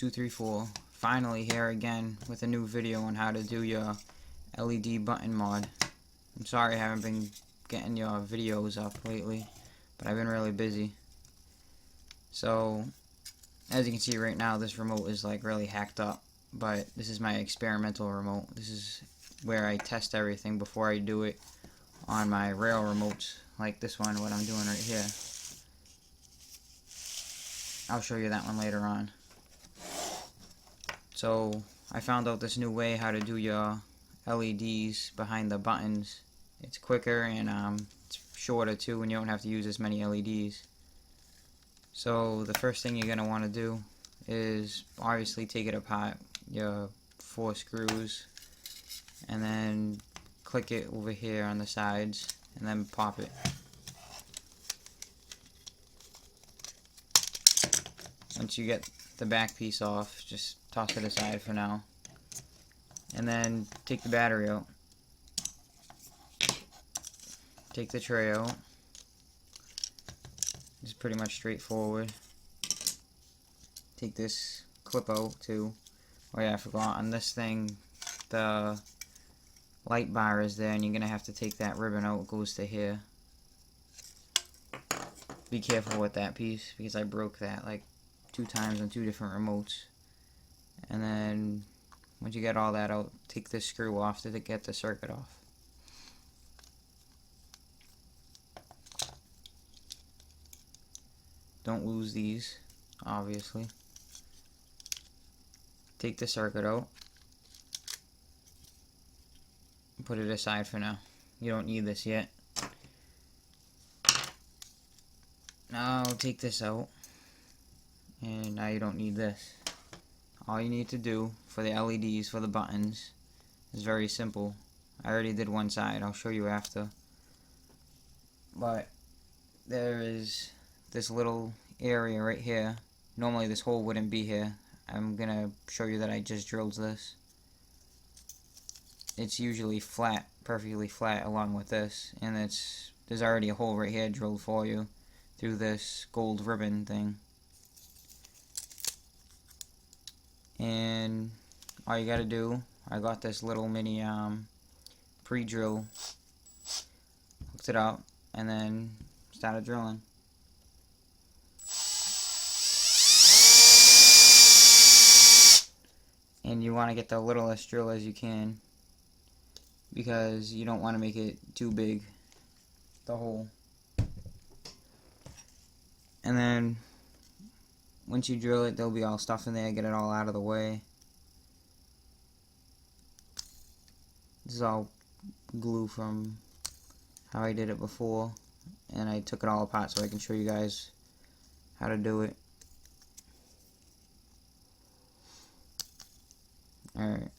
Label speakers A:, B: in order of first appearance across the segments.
A: Jmagg2234 finally here again with a new video on how to do your LED button mod. I'm sorry I haven't been getting your videos up lately, but I've been really busy. So as you can see right now, this remote is like really hacked up, but this is my experimental remote. This is where I test everything before I do it on my rail remotes like this one, what I'm doing right here. I'll show you that one later on. So I found out this new way how to do your LEDs behind the buttons. It's quicker and it's shorter too, and you don't have to use as many LEDs. So the first thing you're going to want to do is obviously take it apart, your 4 screws, and then click it over here on the sides and then pop it. Once you get the back piece off, just toss it aside for now. And then take the battery out. Take the tray out. It's pretty much straightforward. Take this clip out too. Oh yeah, I forgot, on this thing the light bar is there, and you're gonna have to take that ribbon out. It goes to here. Be careful with that piece because I broke that like 2 times on 2 different remotes. And then once you get all that out, take this screw off to get the circuit off. Don't lose these, obviously. Take the circuit out. Put it aside for now. You don't need this yet. Now take this out. And now you don't need this. All you need to do for the LEDs, for the buttons, is very simple. I already did one side, I'll show you after. But there is this little area right here. Normally this hole wouldn't be here. I'm gonna show you that I just drilled this. It's usually flat, perfectly flat along with this, and there's already a hole right here drilled for you through this gold ribbon thing. And all you gotta do, I got this little mini pre-drill, hooked it up, and then started drilling. And you want to get the littlest drill as you can, because you don't want to make it too big, the hole. And then once you drill it, there'll be all stuff in there. Get it all out of the way. This is all glue from how I did it before, and I took it all apart so I can show you guys how to do it. Alright.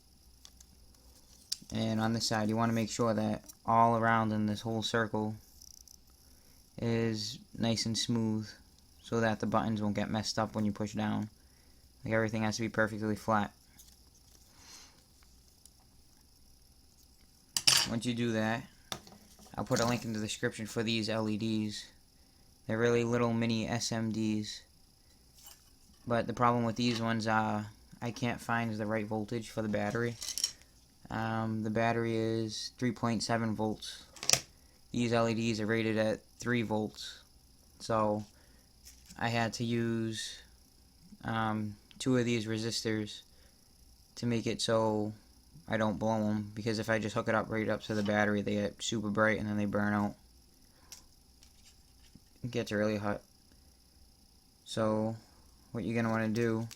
A: And on this side, you want to make sure that all around in this whole circle is nice and smooth, so that the buttons won't get messed up when you push down. Like, everything has to be perfectly flat. Once you do that, I'll put a link in the description for these LEDs. They're really little mini SMDs. But the problem with these ones I can't find the right voltage for the battery. The battery is 3.7 volts. These LEDs are rated at 3 volts. So I had to use 2 of these resistors to make it so I don't blow them, because if I just hook it up right up to the battery, they get super bright and then they burn out. It gets really hot. So what you're going to want to do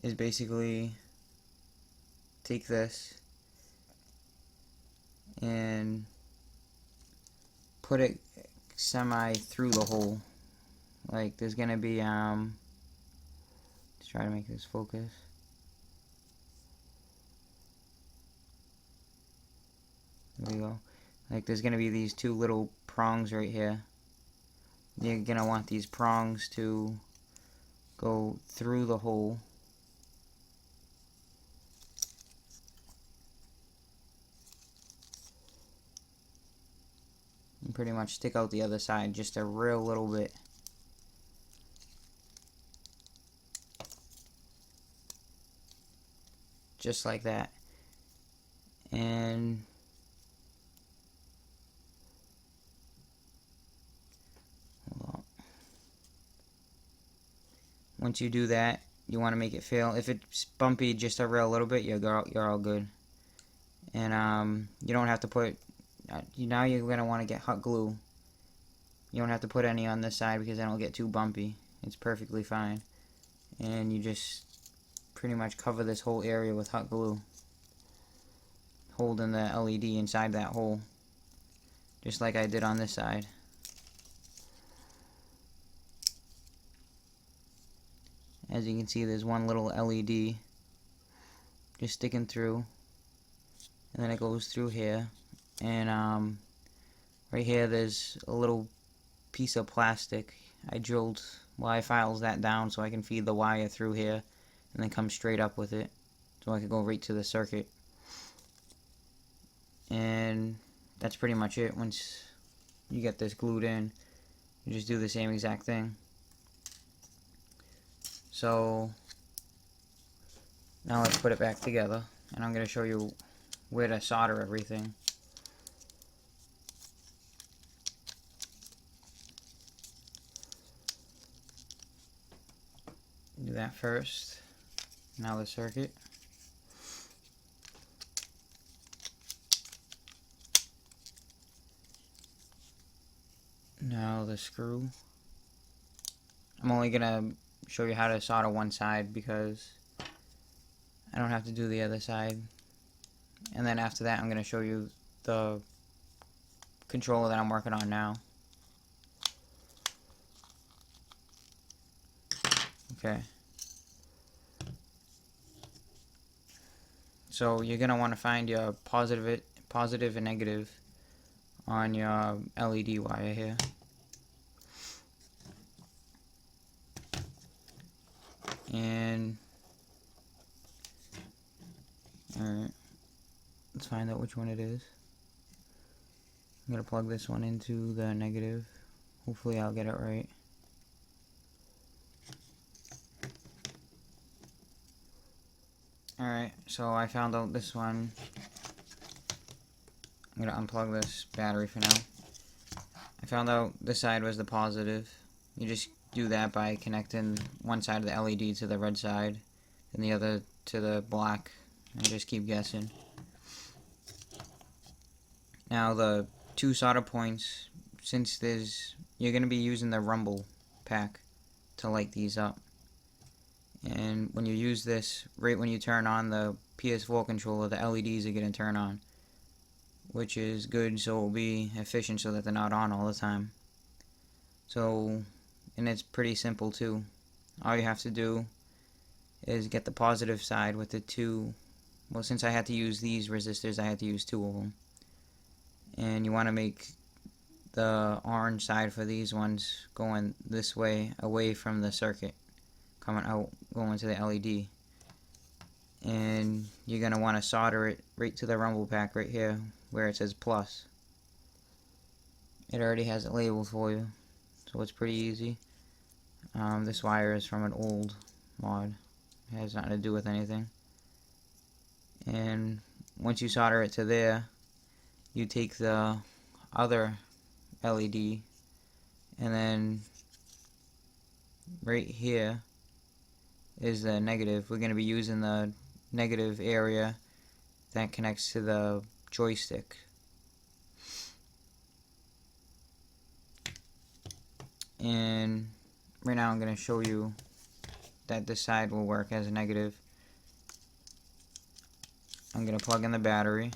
A: is basically take this and put it semi through the hole. Like, there's gonna be let's try to make this focus. There we go. Like, there's gonna be these 2 little prongs right here. You're gonna want these prongs to go through the hole. And pretty much stick out the other side just a real little bit. just like that. And once you do that, you want to make it fail. If it's bumpy just a little bit, you're all good. And you don't have to put. Now you're gonna want to get hot glue. You don't have to put any on this side because then it'll get too bumpy. It's perfectly fine. And you just pretty much cover this whole area with hot glue, holding the LED inside that hole, just like I did on this side. As you can see, there's one little LED just sticking through, and then it goes through here, and right here there's a little piece of plastic. I files that down so I can feed the wire through here and then come straight up with it so I can go right to the circuit. And that's pretty much it. Once you get this glued in, you just do the same exact thing. So now let's put it back together, and I'm going to show you where to solder everything. Do that first. Now the circuit. Now the screw. I'm only gonna show you how to solder one side because I don't have to do the other side. And then after that, I'm gonna show you the controller that I'm working on now. Okay. So you're gonna want to find your positive and negative on your LED wire here. And alright, let's find out which one it is. I'm gonna plug this one into the negative. Hopefully I'll get it right. Alright, so I found out this one. I'm gonna unplug this battery for now. I found out this side was the positive. You just do that by connecting one side of the LED to the red side and the other to the black, and just keep guessing. Now the two solder points, since you're gonna be using the rumble pack to light these up. And when you use this, right when you turn on the Ps4 controller, the LEDs are going to turn on, which is good, so it will be efficient so that they're not on all the time. So, and it's pretty simple too. All you have to do is get the positive side with the two. Well, since I had to use these resistors, I had to use two of them. And you want to make the orange side for these ones going this way, away from the circuit, coming out, going to the LED. And you're going to want to solder it right to the rumble pack right here where it says plus. It already has it labeled for you, so it's pretty easy. This wire is from an old mod. It has nothing to do with anything. And once you solder it to there, you take the other LED, and then right here is the negative. We're going to be using the negative area that connects to the joystick. And right now I'm going to show you that this side will work as a negative. I'm going to plug in the battery.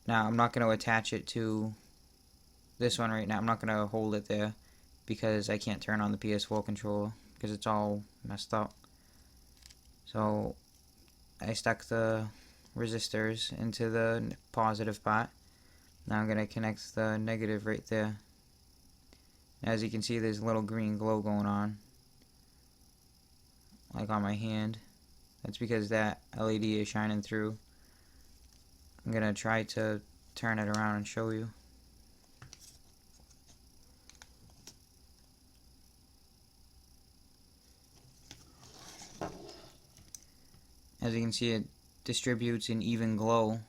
A: Now I'm not going to attach it to this one right now. I'm not going to hold it there because I can't turn on the Ps4 controller because it's all messed up. So I stuck the resistors into the positive pot. Now I'm going to connect the negative right there. As you can see, there's a little green glow going on, like on my hand. That's because that LED is shining through. I'm going to try to turn it around and show you. As you can see, it distributes an even glow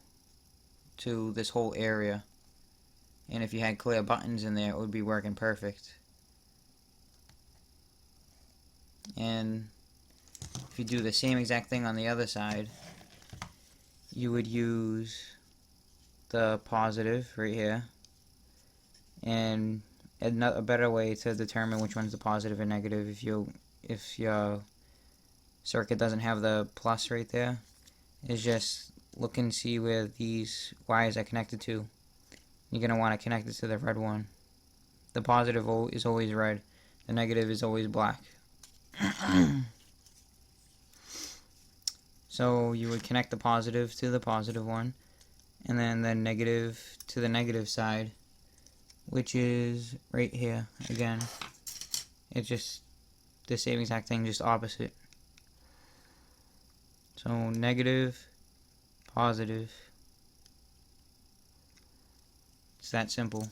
A: to this whole area. And if you had clear buttons in there, it would be working perfect. And if you do the same exact thing on the other side, you would use the positive right here, and a better way to determine which one's the positive and negative, if your circuit doesn't have the plus right there, is just look and see where these wires are connected to. You're going to want to connect it to the red one. The positive is always red, the negative is always black. So you would connect the positive to the positive one, and then the negative to the negative side, which is right here. Again, it's just the same exact thing, just opposite. So negative, positive. It's that simple.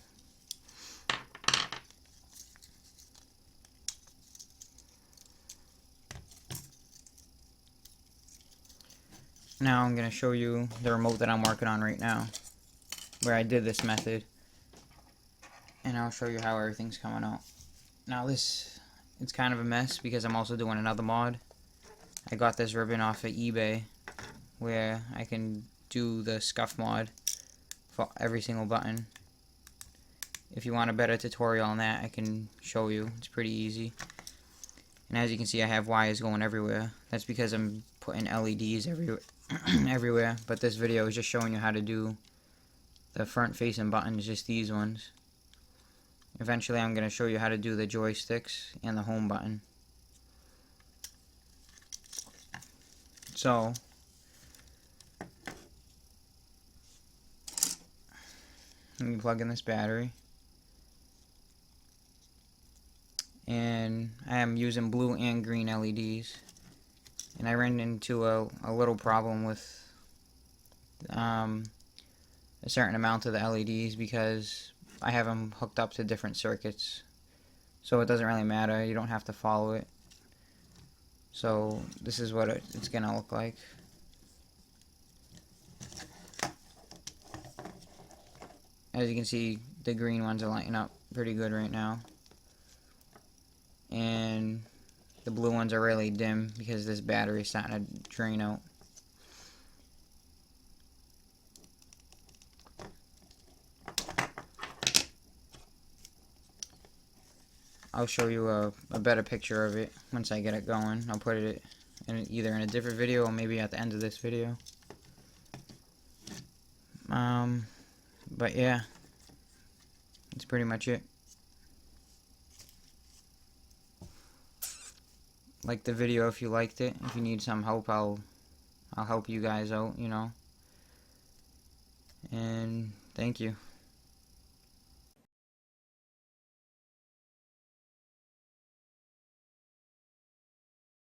A: Now I'm going to show you the remote that I'm working on right now, where I did this method, and I'll show you how everything's coming out. Now it's kind of a mess because I'm also doing another mod. I got this ribbon off of eBay where I can do the scuf mod for every single button. If you want a better tutorial on that, I can show you. It's pretty easy. And as you can see, I have wires going everywhere. That's because I'm putting LEDs everywhere. But this video is just showing you how to do the front facing buttons, just these ones. Eventually I'm going to show you how to do the joysticks and the home button. So let me plug in this battery. And I am using blue and green LEDs. And I ran into a little problem with a certain amount of the LEDs because I have them hooked up to different circuits. So it doesn't really matter, you don't have to follow it. So this is what it's gonna look like. As you can see, the green ones are lighting up pretty good right now. And the blue ones are really dim because this battery is starting to drain out. I'll show you a better picture of it once I get it going. I'll put it either in a different video or maybe at the end of this video. But yeah, that's pretty much it. Like the video if you liked it. If you need some help, I'll help you guys out, you know. And thank you.